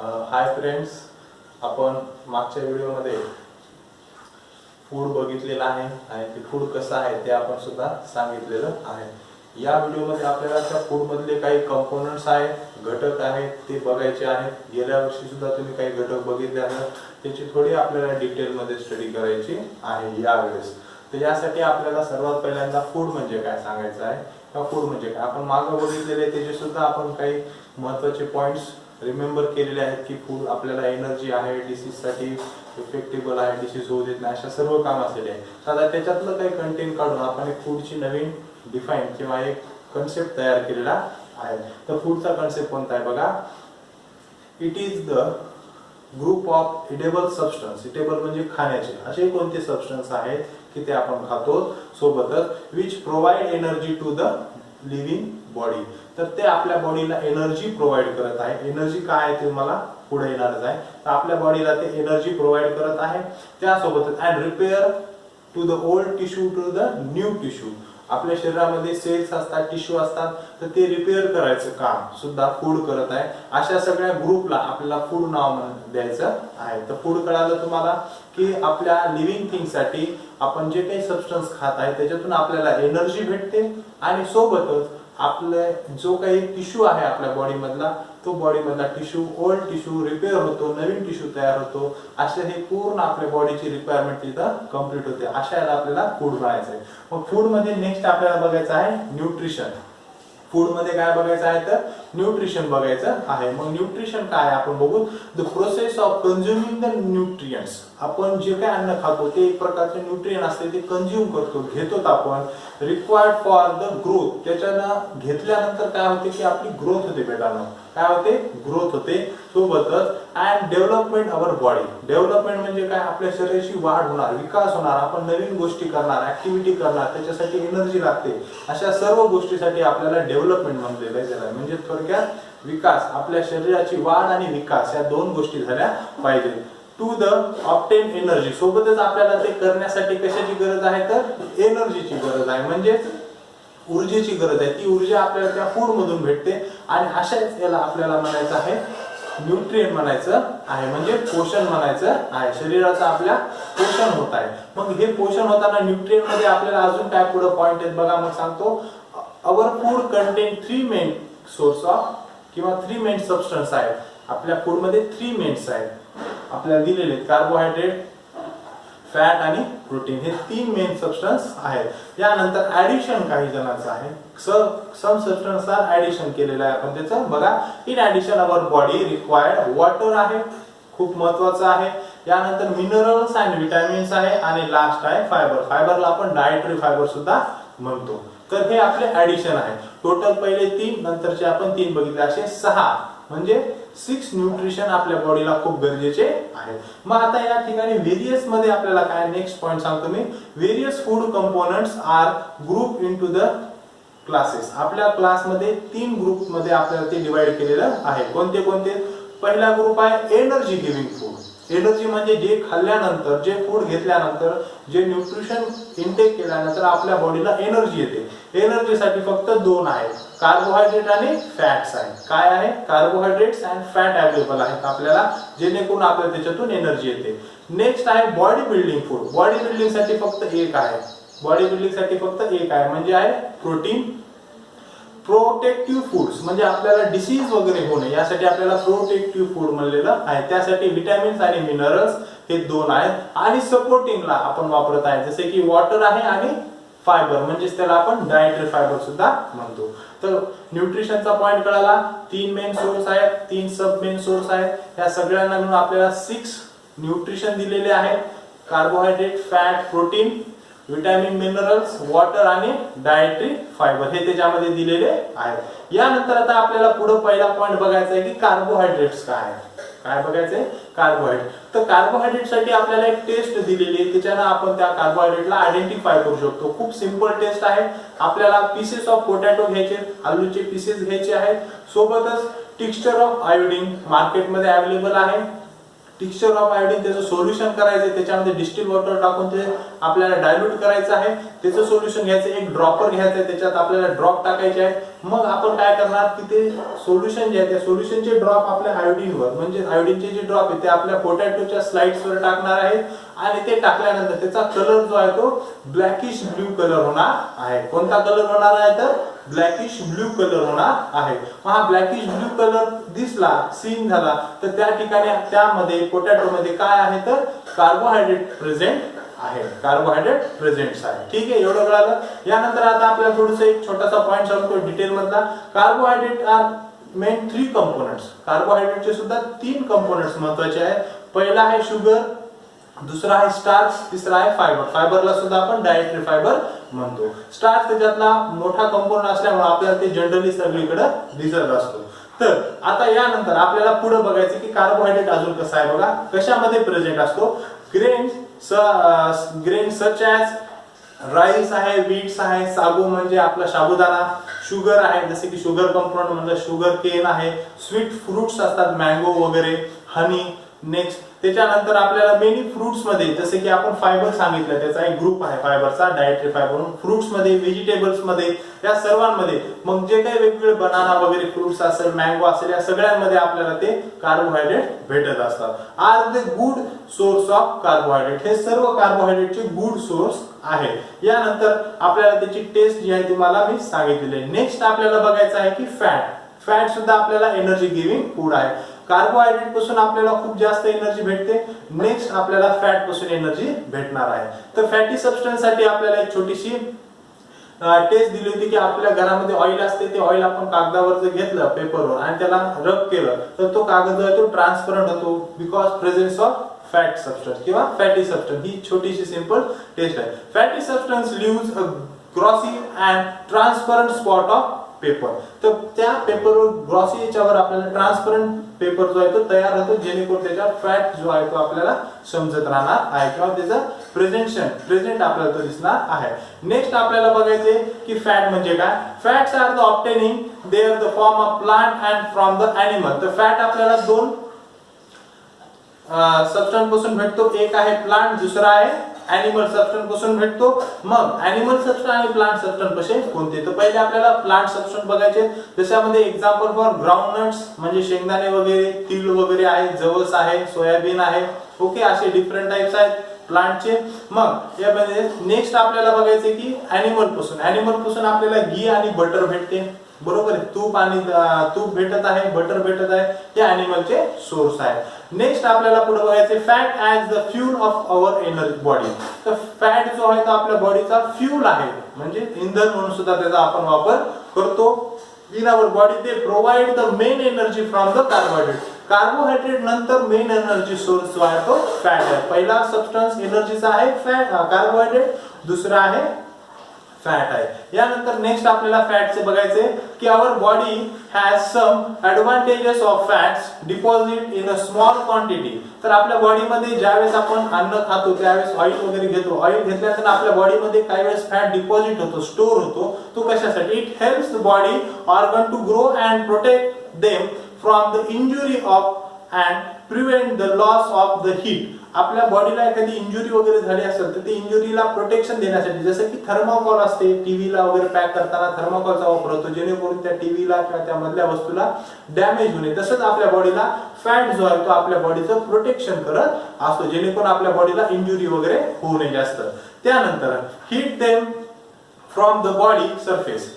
Hi friends, आपण मागच्या व्हिडिओमध्ये फूड बघितलेला आहे आणि ते फूड कसं आहे ते आपण सुद्धा सांगितलेलं आहे। या व्हिडिओमध्ये आपल्याला त्या फूड मधले काही कंपोनेंट्स आहेत, घटक आहेत ते बघायचे आहेत। गेल्या वर्षी सुद्धा तुम्ही काही घटक बघितले आहेत, त्याची थोडी आपल्याला डिटेल मध्ये स्टडी करायची आहे यावेळेस। तर यासाठी आपल्याला सर्वात पहिल्यांदा फूड म्हणजे काय सांगायचं आहे। त्या फूड म्हणजे काय आपण मागे बघितलेले त्याचे सुद्धा आपण काही महत्त्वाचे पॉइंट्स रिमेंबर केलेले आहेत की फूड आपल्याला एनर्जी आहे, डिसीज साठी इफेक्टेबल आहे, डिसीज होऊ देत नाही, अशा सर्व कामासाठी आहे। तर त्याच्यातलं काही कंटेंट काढून आपण एक फूडची नवीन डिफाइन किंवा एक कन्सेप्ट तयार केलेला आहे। तर फूडचा कन्सेप्ट कोणता आहे बघा, it is the group of edible substance. Edible म्हणजे खाण्याचे असे कोणते सबस्टन्स आहेत की ते आपण खातो, सोबतच which provide energy to the living body. तर ते आपल्या बॉडीला एनर्जी प्रोव्हाइड करत आहे। एनर्जी काय आहे ते मला पुढे येणारच आहे। तर आपल्या बॉडीला ते एनर्जी प्रोव्हाइड करत आहे, त्यासोबतच and repair to the old tissue to the new tissue. आपल्या शरीरामध्ये सेल्स असतात, टिश्यू असतात, तर ते रिपेअर करायचं काम सुद्धा फूड करत आहे। अशा सगळ्या ग्रुपला आपल्याला फूड नाव द्यायचं आहे। तर फूड कळालं तुम्हाला की आपल्या लिव्हिंग थिंग्स साठी आपण जे काही सबस्टन्स खात आहे त्याच्यातून आपल्याला एनर्जी भेटते आणि सोबतच आपले जो काही टिश्यू आहे आपल्या बॉडी मधला, तो बॉडी मधला टिश्यू ओल्ड टिश्यू रिपेअर होतो, नवीन टिश्यू तयार होतो। असे हे पूर्ण आपल्या बॉडीची रिक्वायरमेंट तिथं कंप्लीट होते। अशा याला आपल्याला फूड बनायचं आहे। मग फूड मध्ये नेक्स्ट आपल्याला बघायचं आहे न्यूट्रिशन। फूड मध्ये काय बघायचं आहे तर न्यूट्रिशन बघायचं आहे। मग न्यूट्रिशन काय आपण बघू, the process of consuming the nutrients. आपण जे काय अन्न खातो ते एक प्रकारचे न्यूट्रिएंट असते, ते कंझ्युम करतो, घेतो आपण, रिक्वायर्ड फॉर द ग्रोथ। त्याच्यानं घेतल्यानंतर काय होते की आपली ग्रोथ होते बेटानो, काय होते ग्रोथ होते, सोबतच and development our body. Development म्हणजे काय, आपल्या शरीराची वाढ होणार, विकास होणार, आपण नवीन गोष्टी करणार, ऍक्टिव्हिटी करणार, त्याच्यासाठी एनर्जी लागते। अशा सर्व गोष्टीसाठी आपल्याला डेव्हलपमेंट म्हटलेलं आहे। म्हणजे थोडक्यात विकास, आपल्या शरीराची वाढ आणि विकास या दोन गोष्टी झाल्या पाहिजे। टू द ऑब्टेन एनर्जी, सोबतच आपल्याला ते करण्यासाठी कशाची गरज आहे तर एनर्जीची गरज आहे, म्हणजे ऊर्जेची गरज आहे। ती ऊर्जा आपल्याला त्या फूड मधून भेटते आणि अशाच याला आपल्याला म्हणायचं आहे न्यूट्रिएंट म्हणायचं आहे, म्हणजे पोषण म्हणायचं आहे। शरीराचं आपल्या पोषण होत आहे। मग हे पोषण होताना न्यूट्रिएंट मध्ये आपल्याला अजून काय पुढे पॉइंट आहेत बघा, मग सांगतो। Our food content 3 main source of किंवा 3 मेन सबस्टन्स आहेत। आपल्या फूड मध्ये 3 मेन्स आहेत आपल्याला दिलेले, कार्बोहायड्रेट, फॅट आणि प्रोटीन, हे 3 मेन सबस्टन्स आहेत। यानंतर ऍडिशन काही जणांचं आहे, सम सबस्टन्स ऍडिशन केलेलं आहे आपण त्याचं बघा। In addition our body required water आहे, खूप महत्वाचं आहे। यानंतर मिनरल्स अँड विटामिन्स आहे आणि लास्ट आहे फायबर। फायबरला आपण डायटरी फायबर सुद्धा म्हणतो। तर हे आपले ऍडिशन आहे। टोटल पहिले 3, नंतरचे आपण 3 बघितले, असे 6 म्हणजे 6 न्यूट्रिशन आपल्या बॉडीला खूप गरजेचे आहे। मग आता या ठिकाणी व्हेरियस मध्ये आपल्याला काय नेक्स्ट पॉइंट सांगतो मी, various food components are group into the classes. आपल्या क्लासमध्ये 3 ग्रुप मध्ये आपल्याला ते डिवाइड केलेलं आहे। कोणते कोणते, पहिला ग्रुप आहे एनर्जी गिव्हिंग फूड। एनर्जी म्हणजे जे खाल्ल्यानंतर, जे फूड घेतल्यानंतर, जे न्यूट्रिशन इनटेक केल्यानंतर आपल्या बॉडीला एनर्जी येते। एनर्जीसाठी फक्त 2 आहेत, कार्बोहायड्रेट आणि फॅट्स आहेत। काय आहे, कार्बोहायड्रेट्स अँड फॅट अवेलेबल आहेत आपल्याला, जेणेकरून आपल्याला त्याच्यातून एनर्जी येते। नेक्स्ट आहे body building food. Body building साठी फक्त 1 आहे, बॉडी बिल्डिंग साठी फक्त 1 आहे, म्हणजे आहे प्रोटीन। प्रोटेक्टिव्ह फूड्स म्हणजे आपल्याला डिसीज वगैरे होऊ नये यासाठी आपल्याला प्रोटेक्टिव्ह फूड म्हणलेलं आहे। त्यासाठी विटामिन्स आणि मिनरल्स हे 2 आहेत। आणि सपोर्टिंगला आपण वापरत आहे जसे की वॉटर आहे आणि फायबर, म्हणजे त्याला आपण डायटरी फायबर सुद्धा म्हणतो। तर न्यूट्रिशनचा पॉइंट कळाला, 3 मेन सोर्स आहेत, 3 सब मेन सोर्स आहेत। या सगळ्यांना मिळून आपल्याला 6 न्यूट्रिशन दिलेले आहेत, carbohydrate, fat, protein, vitamin, minerals, water आणि डायटरी फायबर, हे त्याच्यामध्ये दिलेले आहेत। यानंतर आता आपल्याला पुढे पहिला पॉइंट बघायचा आहे की कार्बोहायड्रेट्स काय आहेत। काय बघायचंय, कार्बोहायड्रेट। तर कार्बोहायड्रेट साठी आपल्याला एक टेस्ट दिलेली आहे, त्याच्यानं आपण त्या कार्बोहायड्रेटला आयडेंटिफाय करू शकतो। खूप सिंपल टेस्ट आहे। आपल्याला पीसेस ऑफ पोटॅटो घ्यायचे, आलूचे पीसेस घ्यायचे आहेत, सोबतच टिक्स्चर ऑफ आयोडीन मार्केटमध्ये अवेलेबल आहे। टिक्स्चर ऑफ आयोडीन त्याचं सोल्युशन करायचं, त्याच्यामध्ये डिस्टिल वॉटर टाकून ते आपल्याला डायल्यूट करायचं आहे। त्याचं सोल्युशन घ्यायचं, एक ड्रॉपर घ्यायचं, त्याच्यात आपल्याला ड्रॉप टाकायचे आहे। मग आपण काय करणार की ते सोल्युशन जे आहे त्या सोल्युशनचे ड्रॉप आपल्या आयोडीनवर म्हणजे आयोडीनचे जे ड्रॉप आहे ते आपल्या पोटॅटोच्या स्लाइड्सवर टाकणार आहेत आणि ते टाकल्यानंतर त्याचा कलर जो आहे तो ब्लॅकिश ब्ल्यू कलर होणार आहे. कोणता कलर होणार आहे तर ब्लॅकिश ब्ल्यू कलर होणार आहे. मग हा ब्लॅकिश ब्ल्यू कलर दिसला सीन झाला तर त्या ठिकाणी त्यामध्ये पोटॅटो मध्ये काय आहे तर कार्बोहायड्रेट प्रेझेंट आहे. कार्बोहायड्रेट प्रेझेंट्स आहे. ठीक आहे, एवढं कळालं. यानंतर आता आपल्याला थोडंसं एक छोटासा पॉइंट सांगतो डिटेल मधला. Carbohydrate are main 3 components. कार्बोहायड्रेटचे सुद्धा 3 कंपोनेंट्स महत्त्वाचे आहेत. पहिला आहे शुगर, दुसरा आहे स्टार्च, तिसरा आहे फायबर. फायबरला सुद्धा आपण डायटरी फायबर म्हणतो. स्टार्च त्याच्यातला मोठा कंपोनेंट असल्यामुळे आपल्याला ते जनरली सगळीकडे दिसत असतो. तर आता यानंतर आपल्याला पुढे बघायचं की कार्बोहायड्रेट अजून कसं आहे बघा, कशामध्ये प्रेझेंट असतो. ग्रेन सच ॲज राईस आहे, व्हीट्स आहे, साबू म्हणजे आपला साबुदाणा, शुगर आहे जसे की शुगर कंपाऊंड म्हणजे शुगर केन आहे, स्वीट फ्रुट्स असतात मँगो वगैरे, हनी. नेक्स्ट त्याच्यानंतर आपल्याला मेनी फ्रुट्स मध्ये जसे की आपण फायबर सांगितलं त्याचा एक ग्रुप आहे फायबरचा डायटरी फायबर. फ्रुट्स मध्ये, व्हेजिटेबल्स मध्ये, या सर्वांमध्ये मग जे काही वेगवेगळे बनाना वगैरे फ्रुट्स असेल, मँगो असेल, या सगळ्यांमध्ये आपल्याला ते कार्बोहायड्रेट भेटत असतात. Are the good source of carbohydrate. हे सर्व कार्बोहायड्रेटचे गुड सोर्स आहे. यानंतर आपल्याला त्याची टेस्ट जी आहे तुम्हाला मी सांगितलेली आहे. नेक्स्ट आपल्याला बघायचं आहे की फॅट. फॅट सुद्धा आपल्याला एनर्जी गिव्हिंग फूड आहे. कार्बोहायड्रेट पासून आपल्याला खूप जास्त एनर्जी भेटते. नेक्स्ट आपल्याला फॅट पासून एनर्जी भेटणार आहे. तर फॅटी सबस्टन्स साठी आपल्याला एक छोटीशी टेस्ट दिली होती की आपल्या घरामध्ये ऑइल असते ते ऑइल आपण कागदावर जर घेतलं पेपरवर आणि त्याला रब केलं तर तो कागद जो आहे तो ट्रान्सपरंट होतो because presence of fat substance किंवा फॅटी सबस्टन्स. ही छोटीशी सिंपल टेस्ट आहे. Fatty substance leaves a glossy and transparent spot of paper. तर त्या पेपरवर ग्रॉसी याच्यावर आपल्याला ट्रान्सपरंट पेपर जो आहे तो तयार होतो जेणेकरून त्याच्यावर फॅट जो आहे तो आपल्याला समजत राहणार आहे किंवा त्याचं प्रेझेंट आपल्याला तो दिसणार आहे. नेक्स्ट आपल्याला बघायचे की फॅट म्हणजे काय. Fats are the obtaining there the form of plant and from the animal. तर फॅट आपल्याला 2 सबस्टन्स पासून भेटतो. एक आहे प्लांट, दुसरा आहे एनिमल सबस्टन्स पासून भेटतो. मग एनिमल सबस्टन्स आणि प्लांट सबस्टन्स कसे कोणते तर पहिले आपल्याला प्लांट सबस्टन्स बघायचे. त्याच्यामध्ये एक्झाम्पल फॉर ग्राउंडनट्स म्हणजे शेंगदाणे वगैरे, तीळ वगैरे आहे, जवस आहे, सोयाबीन आहे. ओके, असे डिफरंट टाइप्स आहेत प्लांटचे. मग यामध्ये नेक्स्ट आपल्याला बघायचे की एनिमल पासून आपल्याला घी आणि बटर भेटते. बरोबर आहे, तूप भेटत आहे, बटर भेटत आहे. हे एनिमलचे सोर्स आहे. नेक्स्ट आपल्याला पुढे बघायचे fat as the fuel of our energy body. तर फॅट जो आहे तो आपल्या बॉडीचा फ्यूल आहे म्हणजे इंधन म्हणून सुद्धा त्याचा आपण वापर करतो. In our body they provide the main energy from the carbohydrate. Carbohydrate नंतर मेन एनर्जी सोर्स जो आहे तो फॅट आहे. पहिला सबस्टन्स एनर्जीचा आहे फॅट कार्बोहायड्रेट, दुसरा आहे फॅट आहे. यानंतर नेक्स्ट आपल्याला फॅटचे बघायचे की our body has some advantages of fats deposit in a small quantity. तर आपल्या बॉडीमध्ये ज्यावेळेस आपण अन्न खातो त्यावेळेस ऑइल वगैरे घेतो. ऑइल घेतल्यानंतर आपल्या बॉडीमध्ये काही वेळेस फॅट डिपॉझिट होतो, स्टोर होतो. तो कशासाठी. It helps the body organ to grow and protect them from the injury of and prevent the loss of the heat. आपल्या बॉडीला एखादी इंजुरी वगैरे झाली असेल तर ती इंजुरीला प्रोटेक्शन देण्यासाठी जसं की थर्माकोल असते, टीव्हीला वगैरे पॅक करताना थर्माकोलचा वापर होतो जेणेकरून त्या टीव्हीला किंवा त्या मधल्या वस्तूला डॅमेज होणे. तसंच आपल्या बॉडीला फॅट जो आहे तो आपल्या बॉडीचं प्रोटेक्शन करत असतो जेणेकरून आपल्या बॉडीला इंजुरी वगैरे होऊ नये जास्त. त्यानंतर heat them from the body surface.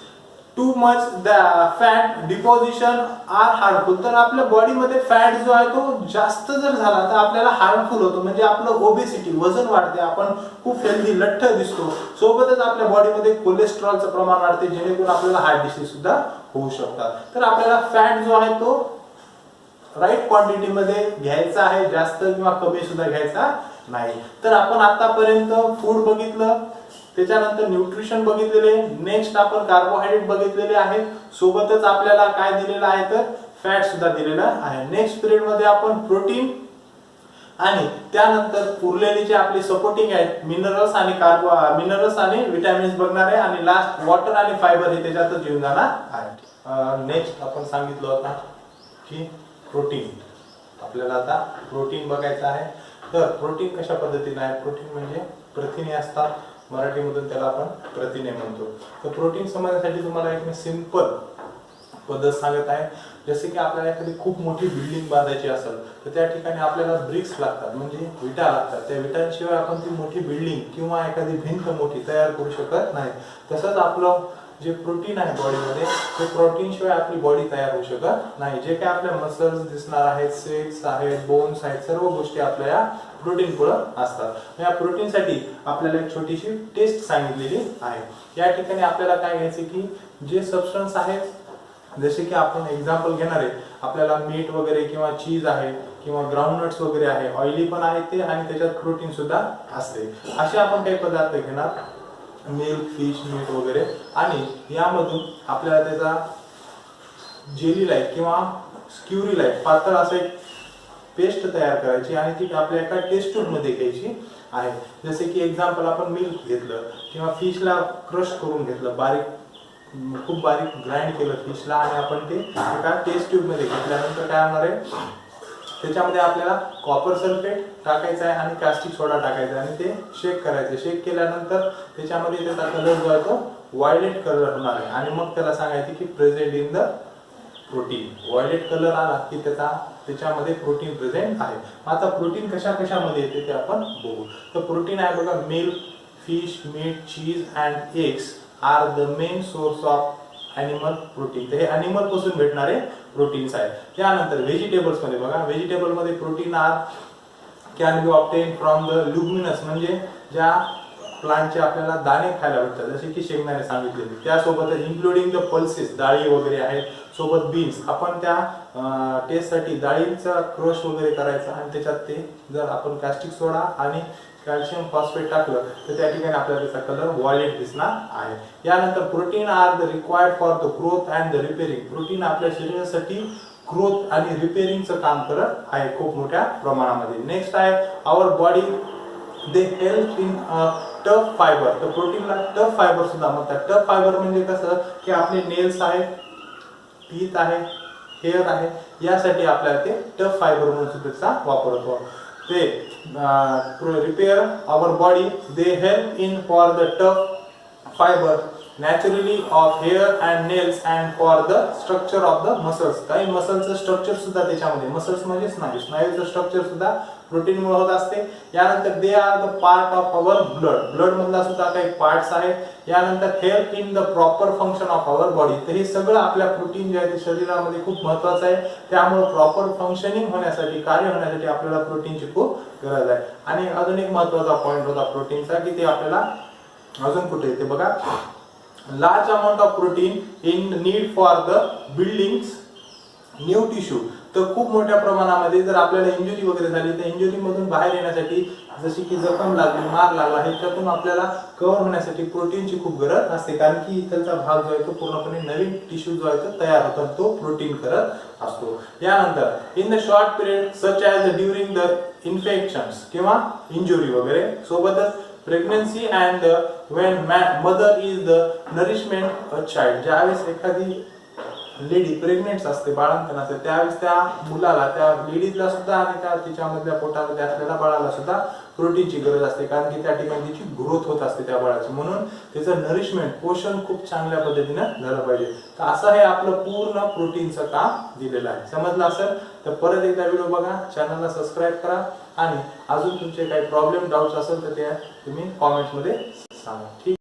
Too much the fat deposition are harmful. तर आपल्या बॉडीमध्ये फॅट जो आहे तो जास्त जर झाला तर आपल्याला हार्मफुल होतो म्हणजे आपलं ओबेसिटी वजन वाढते, आपण खूप हेल्दी लठ्ठ दिसतो. सोबतच आपल्या बॉडीमध्ये कोलेस्ट्रॉलचं प्रमाण वाढते जेणेकरून आपल्याला हार्ट डिसीज सुद्धा होऊ शकतात. तर आपल्याला फॅट जो आहे तो राईट क्वांटिटी मध्ये घ्यायचा आहे, जास्त किंवा कमी सुद्धा घ्यायचा नाही. तर आपण आतापर्यंत फूड बघितलं, त्याच्यानंतर न्यूट्रिशन बघितलेले, नेक्स्ट आपण कार्बोहायड्रेट बघितलेले आहे, सोबतच आपल्याला काय दिलेलं आहे तर फॅट सुद्धा दिलेलं आहे. नेक्स्ट पिरियड मध्ये आपण प्रोटीन आणि त्यानंतर उरलेली जे आपली सपोर्टिंग आहेत मिनरल्स आणि विटॅमिन्स बघणार आहे आणि लास्ट वॉटर आणि फायबर हे त्याच्यातच येऊन जाणार आहे. नेक्स्ट आपण सांगितलं होतं की प्रोटीन. आपल्याला आता प्रोटीन बघायचं आहे. तर प्रोटीन कशा पद्धतीने आहे. प्रोटीन म्हणजे प्रथिने असतात, मराठीमधून त्याला आपण प्रथिने म्हणतो. तर प्रोटीन समजण्यासाठी तुम्हाला एक मी सिंपल पद्धत सांगत आहे. जसे की आपल्याला एखादी खूप मोठी बिल्डिंग बांधायची असेल तर त्या ठिकाणी आपल्याला ब्रिक्स लागतात, म्हणजे विटा लागतात. त्या विटांशिवाय आपण ती मोठी बिल्डिंग किंवा एखादी भिंत मोठी तयार करू शकत नाही. तसंच आपलं जे प्रोटीन आहे बॉडीमध्ये, ते प्रोटीन शिवाय आपली बॉडी तयार होऊ शकत नाही. जे काही आपल्या मसल्स दिसणार आहेत, सेल्स आहेत, बोन्स आहेत, सर्व गोष्टी आपल्या प्रोटीन पुढे असतात. या प्रोटीनसाठी आपल्याला एक छोटीशी टेस्ट सांगितलेली आहे. या ठिकाणी आपल्याला काय घ्यायचे की जे सबस्टन्स आहेत, जसे की आपण एक्झाम्पल घेणार आहे, आपल्याला मीट वगैरे किंवा चीज आहे किंवा ग्राउंडनट्स वगैरे आहे, ऑइली पण आहे ते आणि त्याच्यात प्रोटीन सुद्धा असते. असे आपण काही पदार्थ घेणार, मिल्क, फिश, मीट वगैरे, आणि यामधून आपल्याला त्याचा जेली लाईक किंवा स्क्युरी लाईक पातळ असं एक पेस्ट तयार करायची आणि ती आपल्या एका टेस्ट ट्यूब मध्ये घ्यायची आहे. जसे की एक्झाम्पल आपण मिल्क घेतलं किंवा फिशला क्रश करून घेतलं, खूप बारीक ग्राइंड केलं फिशला, आणि आपण ते एका टेस्ट ट्यूब मध्ये घेतल्यानंतर काय होणार आहे, त्याच्यामध्ये आपल्याला कॉपर सल्फेट टाकायचं आहे आणि कास्टिक सोडा टाकायचा आहे आणि ते शेक करायचं. शेक केल्यानंतर त्याच्यामध्ये त्याचा कलर जो आहे तो व्हायलेट कलर होणार आहे आणि मग त्याला सांगायचे की present in the protein. Violet colour आला की त्याच्यामध्ये प्रोटीन प्रेझेंट आहे. आता प्रोटीन कशा कशामध्ये येते ते आपण बघू. तर प्रोटीन आहे बघा, milk, fish, meat, cheese and eggs are the main source of animal protein. तर हे ॲनिमल पासून भेटणारे प्रोटीन्स आहेत. त्यानंतर व्हेजिटेबल्स मध्ये बघा, व्हेजिटेबल मध्ये protein are can be obtain from the luminous, म्हणजे ज्या प्लांटचे आपल्याला दाणे खायला भेटतात, जसे की शेंगदाणे सांगितलेले. त्यासोबतच इन्क्लुडिंग द पल्सेस, डाळी वगैरे आहेत, सोबत बीन्स. आपण त्या टेस्टसाठी डाळींचा क्रश वगैरे करायचा आणि त्याच्यात ते जर आपण कास्टिक सोडा आणि कॅल्शियम फॉस्फेट टाकलं तर त्या ठिकाणी आपल्याला त्याचा कलर व्हायलेट दिसणार आहे. यानंतर protein are the required for the growth and the repairing. Protein आपल्या शरीरासाठी ग्रोथ आणि रिपेअरिंगचं काम करत आहे खूप मोठ्या प्रमाणामध्ये. नेक्स्ट आहे our body they help in tough fibre. तर प्रोटीनला टफ फायबर सुद्धा म्हणतात. टफ फायबर म्हणजे कसं की आपले नेल्स आहेत, टीथ आहे, हेअर आहे, यासाठी आपल्याला ते टफ फायबर म्हणून सुद्धा त्याचा वापर होतो. ते repair our body, they help in for the tough fibre naturally of hair and nails and for the structure of the muscles. काही मसलचं स्ट्रक्चर सुद्धा त्याच्यामध्ये, मसल्स म्हणजे स्नायू, स्नायूचं स्ट्रक्चर सुद्धा प्रोटीन मुळे होत असते. यानंतर they are the part of our blood. Blood मधला सुद्धा काही पार्ट्स आहेत. यानंतर help in the proper function of our body. तर हे सगळं आपल्या प्रोटीन जे आहे ते शरीरामध्ये खूप महत्वाचं आहे. त्यामुळे प्रॉपर फंक्शनिंग होण्यासाठी, कार्य होण्यासाठी आपल्याला प्रोटीनची खूप गरज आहे. आणि अजून एक महत्वाचा पॉइंट होता प्रोटीनचा की ते आपल्याला अजून कुठे येते बघा, large amount of protein in need for the building new tissue. तर खूप मोठ्या प्रमाणामध्ये जर आपल्याला इंजुरी वगैरे झाली तर इंजुरी मधून बाहेर येण्यासाठी, जशी की जखम लागली, मार लागला, ह्याच्यातून आपल्याला कव्हर होण्यासाठी प्रोटीनची खूप गरज असते. कारण की इथलचा भाग जो आहे तो पूर्णपणे नवीन टिश्यू जो आहे तो तयार होतो, तो प्रोटीन करत असतो. यानंतर in the short period such as during the infections किंवा इंजुरी वगैरे, सोबतच pregnancy and when mother is the nourishment a child. ज्यावेळेस एखादी लेडी प्रेग्नेंट असते, बाळंतपण असते, त्यावेळेस त्या मुलाला, त्या लेडीजला सुद्धा आणि त्या तिच्यामधल्या पोटामध्ये असलेल्या बाळाला सुद्धा प्रोटीनची गरज असते. कारण की त्या ठिकाणी तिची ग्रोथ होत असते त्या बाळाची, म्हणून त्याचं नरिशमेंट, पोषण खूप चांगल्या पद्धतीने झालं पाहिजे. तर असं हे आपलं पूर्ण प्रोटीनचं काम दिलेलं आहे. समजलं असेल तर परत एकदा व्हिडिओ बघा, चॅनलला सबस्क्राईब करा आणि अजून तुमचे काही प्रॉब्लेम, डाऊट्स असेल तर ते तुम्ही कॉमेंट्स मध्ये सांगा. ठीक.